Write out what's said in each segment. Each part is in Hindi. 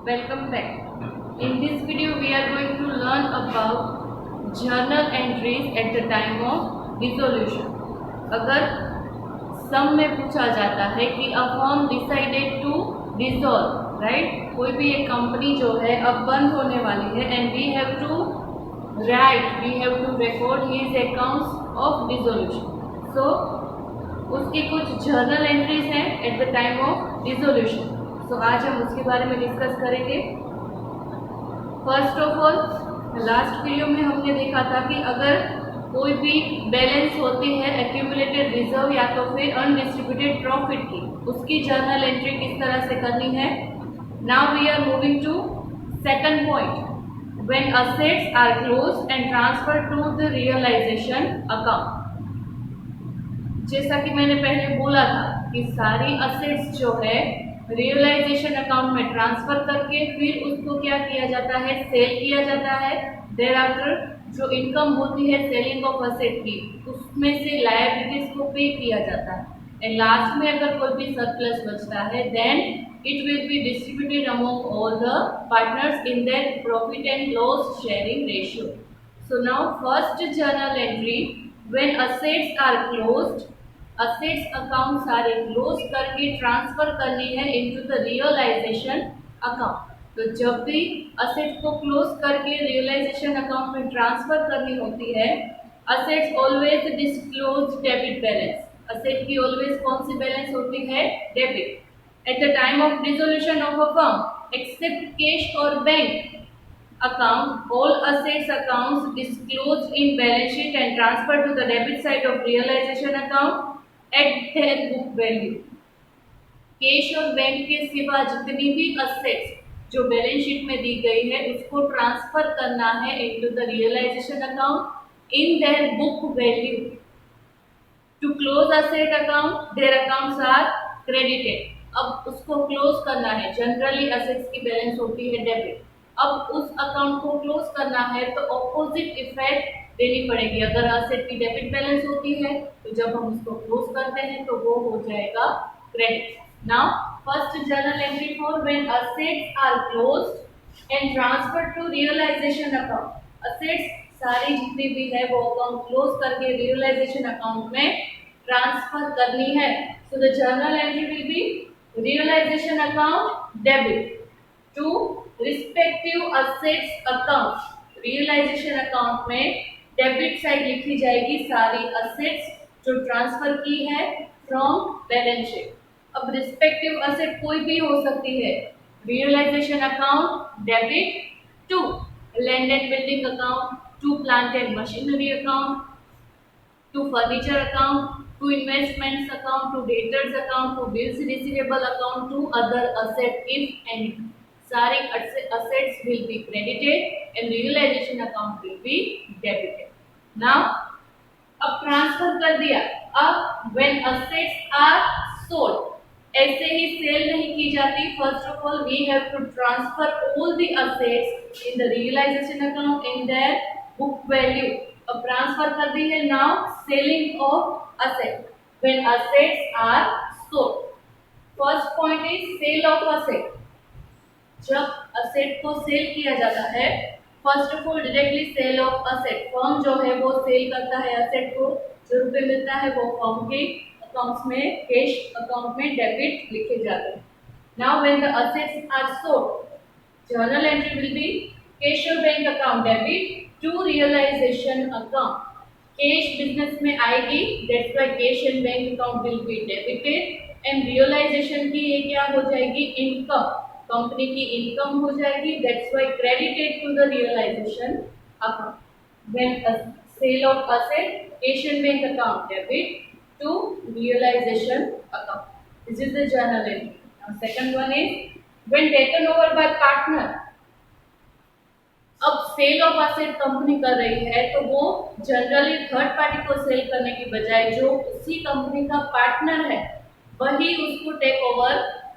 Welcome back. In this video, we are going to learn about journal entries at the time of dissolution. अगर सम में पूछा जाता है कि a firm decided to dissolve, right? कोई भी एक कंपनी जो है अब बंद होने वाली है and we have to record his accounts of dissolution. So उसकी कुछ जर्नल एंट्रीज हैं at the time of dissolution. So आज हम उसके बारे में डिस्कस करेंगे. First of all, last video में हमने देखा था कि अगर कोई भी बैलेंस होती है एक्यूमुलेटेड रिजर्व या तो फिर अनडिस्ट्रीब्यूटेड प्रॉफिट की, उसकी जर्नल एंट्री किस तरह से करनी है. Now we are moving to second point, when assets are closed and transfer to the realisation account. जैसा कि मैंने पहले बोला था कि सारी असेट्स जो है रियलाइजेशन अकाउंट में ट्रांसफर करके फिर उसको क्या किया जाता है, सेल किया जाता है. देयर आफ्टर जो इनकम होती है सेलिंग ऑफ असेट की, उसमें से लायबिलिटीज को पे किया जाता है एंड लास्ट में अगर कोई भी सरप्लस बचता है then it will be distributed among all the partners in their profit and loss sharing ratio. So now first journal entry, when assets are closed, assets account सारे क्लोज करके ट्रांसफर करनी है इनटू द रियलाइजेशन अकाउंट. तो जब भी असेट्स को क्लोज करके रियलाइजेशन अकाउंट में ट्रांसफर करनी होती है, assets always disclose debit balance. Asset की ऑलवेज कौन सी बैलेंस होती है, debit. At the time of dissolution of a firm except cash और bank account, all assets accounts disclosed in balance sheet and transferred to the debit side of realization account at their book value. Cash और बैंक के सिवा जितनी भी असेट्स जो बैलेंस शीट में दी गई है उसको ट्रांसफर करना है into the realisation account in their book value. To close asset account their accounts are credited. अब उसको क्लोज करना है, जनरली असेट्स की बैलेंस होती है डेबिट. अब उस अकाउंट को क्लोज करना है तो ऑपोजिट इफेक्ट देनी पड़ेगी. अगर असेट की डेबिट बैलेंस होती है तो जब हम उसको क्लोज करते हैं तो वो हो जाएगा credit. Now first journal entry for when assets are closed and transferred to realisation account. Assets सारी जितनी भी है वो अकाउंट क्लोज करके रियलाइजेशन अकाउंट में ट्रांसफर करनी है. So the journal entry will be realisation account debit to respective assets account. Realisation account में डेबिट साइड लिखी जाएगी सारी असेट्स जो ट्रांसफर की है फ्रॉम बैलेंस शीट. अब रिस्पेक्टिव असेट कोई भी हो सकती है. Realisation account debit to land and building account, to plant and machinery account, to furniture account, to investments account, to debtors account, to bills receivable account, to other asset if any. सारी assets will be credited and realization account will be debited. Now अब ट्रांसफर कर दिया. अब when assets are sold, ऐसे ही सेल नहीं की जाती. First of all we have to transfer all the assets in the realization account in their book value. अब ट्रांसफर कर दी है. Now selling off asset, when assets are sold. First point is sale of asset. जब असेट को सेल किया जाता है, first of all directly sale of asset, firm जो है वो सेल करता है असेट को, जो रुपए मिलता है वो फर्म के अकाउंट्स में, कैश अकाउंट में डेबिट लिखे जाते हैं. Now when the assets are sold, journal entry will be cash और bank account debit to realisation account. Cash business में आएगी, that's why cash and bank account will be debited and realisation की ये क्या हो जाएगी, इनकम, कंपनी की इनकम हो जाएगी. That's why credited to the realisation account. When sale of asset, cash and bank account debit to realisation account. This is the journal entry. Now second one is when taken over by partner. अब सेल ऑफ असेट कंपनी कर रही है तो वो जनरली थर्ड पार्टी को सेल करने की बजाय जो उसी कंपनी का पार्टनर है वही उसको टेक ओवर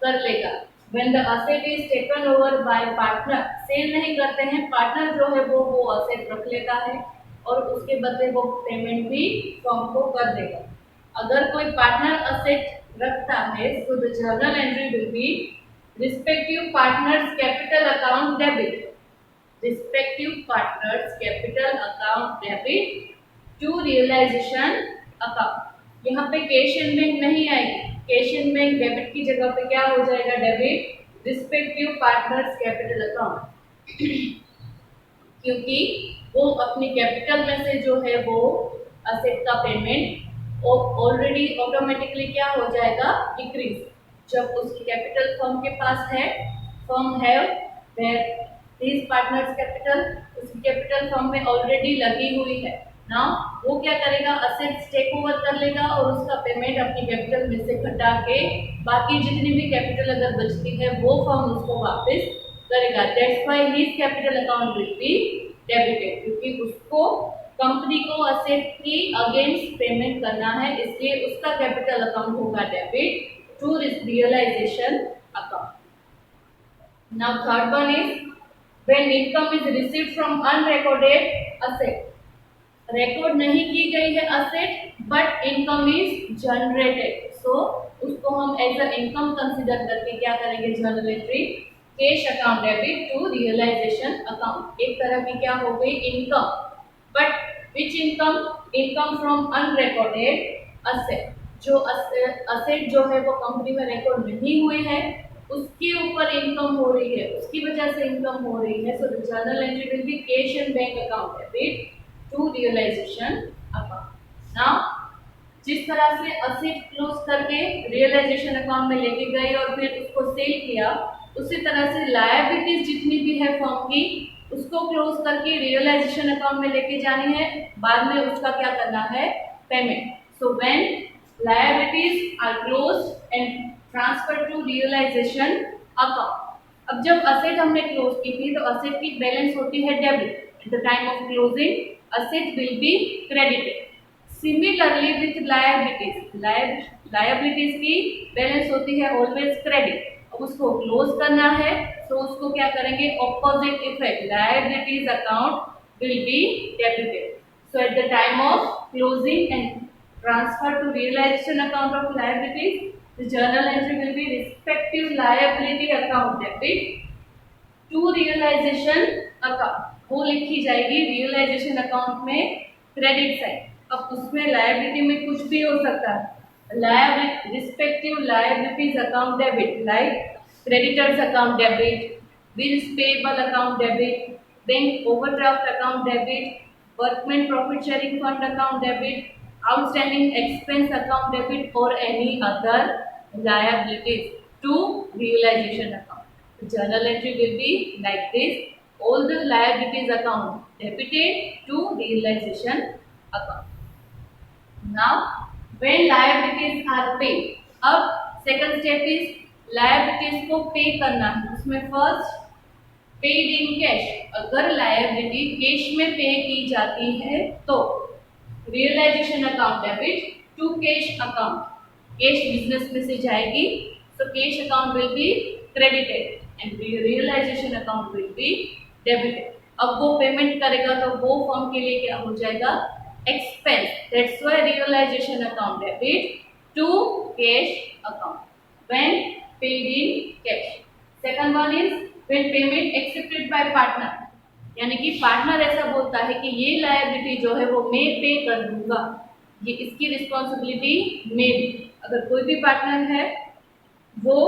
कर लेगा. When the asset is taken over by partner, sale नहीं करते हैं, पार्टनर जो है वो असेट रख लेता है और उसके बदले वो पेमेंट भी फर्म को कर देगा. अगर कोई पार्टनर असेट रखता है तो the journal entry will be respective partners capital account debit, respective partners capital account debit to realisation account. यहाँ पे कैश एंड बैंक नहीं आएगी, कैश एंड बैंक डेबिट की जगह पे क्या हो जाएगा, debit respective partners capital account, क्योंकि वो अपनी कैपिटल में से जो है वो असेट का पेमेंट ऑलरेडी ऑटोमेटिकली क्या हो जाएगा, डिक्रीज। जब उसकी कैपिटल फर्म के पास है, firm have their this partners capital, उसकी कैपिटल फर्म में ऑलरेडी लगी हुई है ना, वो क्या करेगा, असेट्स टेक ओवर कर लेगा और उसका पेमेंट अपनी कैपिटल में से घटा के बाकी जितनी भी कैपिटल अगर बचती है वो फर्म उसको वापस करेगा। That's why his capital account will be debited, क्योंकि उसको कंपनी को असेट की अगेंस्ट पेमेंट करना है, इसलिए उसका कैपिटल अकाउंट होगा debit to realisation account. Now third one is when income is received from unrecorded asset, record नहीं की गई है asset but income is generated, so उसको हम एज अ इनकम कंसीडर करके क्या करेंगे, journal entry cash account debit to realisation account. एक तरह की क्या हो गई, income, but which income, income from unrecorded asset, जो असेट जो है वो कंपनी में रिकॉर्ड नहीं हुई है उसके ऊपर इनकम हो रही है, उसकी वजह से इनकम हो रही है। So the journal entry will be cash and bank account debit to realisation account. Now जिस तरह से असेट क्लोज करके रियलाइजेशन अकाउंट में लेके गए और फिर उसको सेल किया, उसी तरह से लायबिलिटीज जितनी भी है फर्म की उसको क्लोज करके रियलाइजेशन अकाउंट में लेके जानी है, बाद में उसका क्या करना है, payment. So when liabilities are closed and transfer to realisation account. अब जब असेट हमने क्लोज की थी तो असेट की बैलेंस होती है debit, at the time of closing asset will be credited. Similarly with liabilities, liabilities की बैलेंस होती है ऑलवेज क्रेडिट, अब उसको क्लोज करना है तो उसको क्या करेंगे, opposite effect, liabilities account will be debited. So at the time of closing and transfer to realisation account of liabilities, the journal entry will be respective liability account debit to realisation account, वो लिखी जाएगी रियलाइजेशन अकाउंट में क्रेडिट साइड। अब उसमें लायबिलिटी में कुछ भी हो सकता है, respective liabilities account debit like creditors account debit, bills payable account debit, bank overdraft account debit, workmen profit sharing fund account debit, outstanding expense account debit or any other liabilities to realization account. The journal entry will be like this, all the liabilities account debited to realization account. Now when liabilities are paid, अब second step is लायबिलिटीज को पे करना है। उसमें फर्स्ट पेड इन कैश, अगर लायबिलिटी कैश में पे की जाती है तो realisation account debit to cash account, cash business में से जाएगी तो cash account will be credited and realisation account will be debited. अब वो पेमेंट करेगा तो वो फर्म के लिए क्या हो जाएगा, expense, that's why realisation account debit to cash account when paid in cash. Second one is when payment accepted by partner, यानी कि पार्टनर ऐसा बोलता है कि ये लायबिलिटी जो है वो मैं पे कर दूंगा, ये इसकी रिस्पॉन्सिबिलिटी मेरी। अगर कोई भी पार्टनर है वो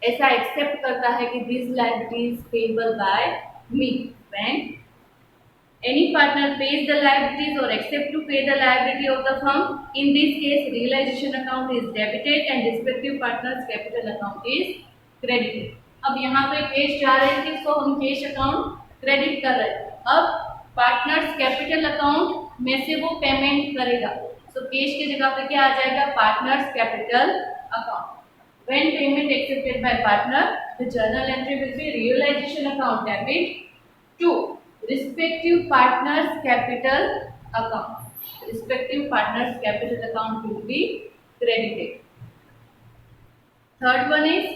ऐसा एक्सेप्ट करता है कि this liability is payable by me, when any partner pays the liabilities or accept to pay the liability of the firm, in this case realization account is debited and respective partners capital account is credited. अब यहाँ पे कैश जा रहे थे तो हम कैश अकाउंट क्रेडिट कर रहे थे, अब पार्टनर्स कैपिटल अकाउंट में से वो पेमेंट करेगा, तो कैश की जगह पे क्या आ जाएगा, partners capital account. When payment accepted by partner, the journal entry will be realisation account debit to respective partners capital account, respective partners capital account will be credited. Third one is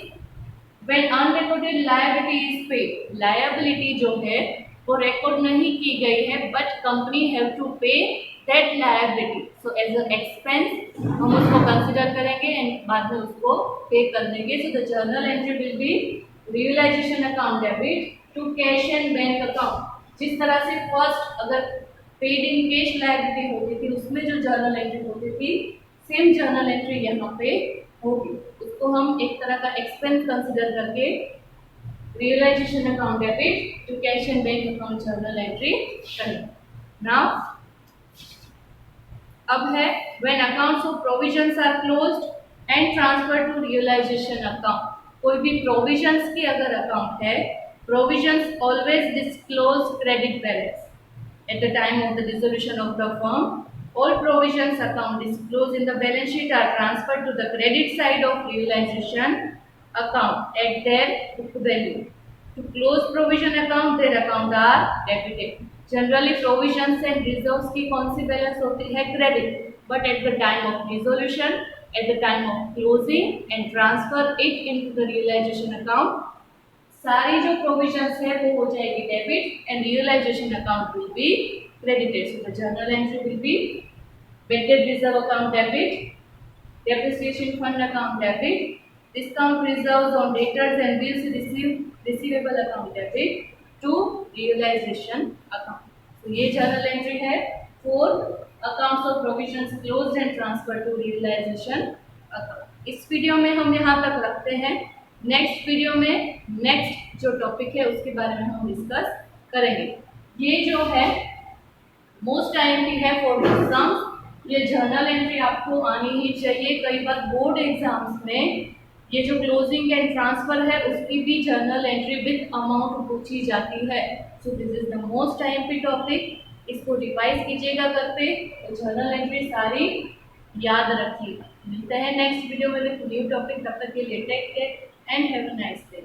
when unrecorded liability is paid, liability जो है वो रिकॉर्ड नहीं की गई है but company have to pay that liability, so as a expense हम उसको कंसिडर करेंगे एंड बाद में उसको पे कर देंगे। So the journal entry will be realisation account debit to cash and bank account. जिस तरह से फर्स्ट अगर पेड इन कैश लायबिलिटी होती थी उसमें जो जर्नल एंट्री होती थी, सेम जर्नल एंट्री यहाँ पे होगी। उसको हम एक तरह का एक्सपेंस कंसिडर करके realisation account debit to cash and bank account journal entry करेंगे। नाउ अब है when accounts of provisions are closed and transfer to realisation account. कोई भी प्रोविजंस की अगर अकाउंट है, provisions always disclose credit balance at the time of the dissolution of the firm. All provisions account disclosed in the balance sheet are transferred to the credit side of realization account at their book value. To close provision account, their account are debited. Generally provisions and reserves की कौन सी बैलेंस होती है? Credit. But at the time of dissolution, at the time of closing and transfer it into the realization account, सारी जो प्रोविजंस है वो हो जाएगी debit and realisation account will be credited. So the journal entry will be weighted reserve account debit, depreciation fund account debit, discount reserves on debtors and bills receivable account debit to realisation account. तो ये जर्नल एंट्री है for accounts of provisions closed and transfer to realisation account. इस वीडियो में हम यहाँ तक रखते हैं। नेक्स्ट वीडियो में नेक्स्ट जो टॉपिक है उसके बारे में हम डिस्कस करेंगे। ये जो है मोस्ट आईएमपी है फॉर एग्जाम्स। ये जर्नल एंट्री आपको आनी ही चाहिए। कई बार बोर्ड एग्जाम्स में ये जो क्लोजिंग एंड ट्रांसफर है उसकी भी जर्नल एंट्री विद अमाउंट पूछी जाती है। So this is the most IMP topic. इसको रिवाइज कीजिएगा करके, तो जर्नल एंट्री सारी याद रखिएगा। मिलते हैं नेक्स्ट वीडियो में विद न्यू टॉपिक। तब तक के लिए take care and have a nice day.